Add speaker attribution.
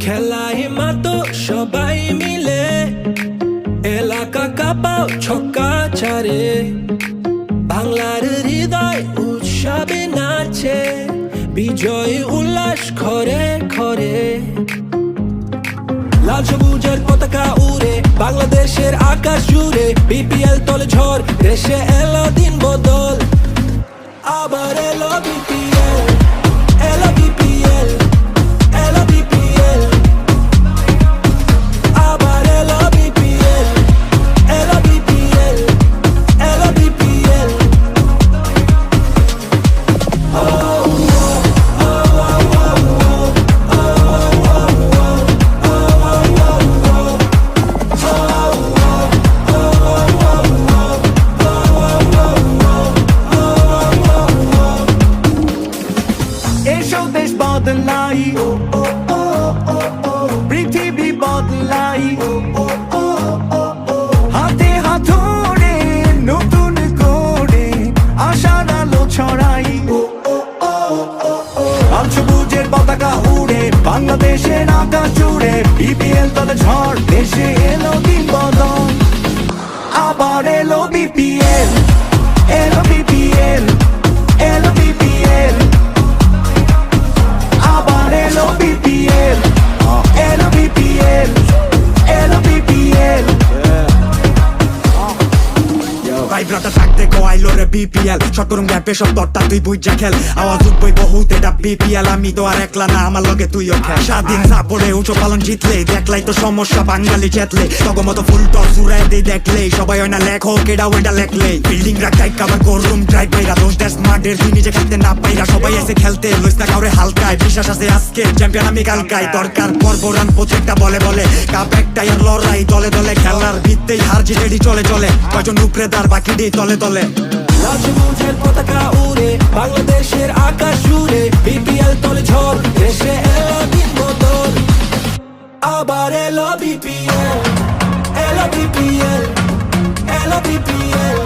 Speaker 1: খেলায় মাতো সবাই মিলে এলাকা কাঁপাও ছক্কা চারে বাংলার হৃদয় উৎসবে নাচে বিজয় উল্লাস ঘরে ঘরে লাল সবুজের পতাকা উড়ে বাংলাদেশের আকাশ জুড়ে বিপিএল তলে ঝড় দেশে এলো দিন বদল আবার এলো বিপিএল এলো বিপিএল এলো বিপিএল আবার এলো বিপিএল এলো বিপিএল এলো বিপিএল
Speaker 2: এসো দেশ বদলাই পৃথিবী বদলাই হাতে হাত ধরে নতুন করে আশার আলো ছড়াই লাল সবুজের পতাকা উড়ে বাংলাদেশের আকাশ জুড়ে বিপিএল তলে ঝড় দেশে এলো দিন বদল আবার এলো বিপিএল এলো বিপিএল এলো বিপিএল আবার এলো বিপিএল এলো বিপিএল এলো বিপিএল ভাইব্রাটা থাকতে কোয়াইলো রে বিপিএল শতরুম গ্যাপে সব দরটা তুই বুঝা খেল আওয়াজ উঠবই বহুত এটা বিপিএল আমি তো আর একলা না আমার লগে তুইও খেল স্বাধীন সাপড়ে উঁচু পালন জিতলে দেখলাই তো সমস্যা বাঙালি চেতলে তগমতো ফুল টস জুড়াই দিয়ে দেখলে সবাই হয় না লেখক এটা ওইটা লেখলে বিল্ডিং রাখাই কাবার করুম ড্রাইভ পাইরা দোষ দেশ মাঠের তুই নিজে খেলতে না পাইরা সবাই এসে খেলতে লইস না কাউরে হালকায় বিশ্বাস আছে আজকে চ্যাম্পিয়ন আমি কালকাই দরকার পর্ব রান প্রত্যেকটা বলে বলে কাপ একটাই আর লড়াই দলে দলে খেলার ভিত্তেই হার জিতেডি চলে চলে কয়জন উপরে দার বাকিডি তলে তলে
Speaker 1: লাল সবুজের পতাকা উড়ে বাংলাদেশের আকাশ জুড়ে বিপিএল তলে ঝড় দেশে এলো দিন বদল আবার এলো বিপিএল এলো বিপিএল এলো বিপিএল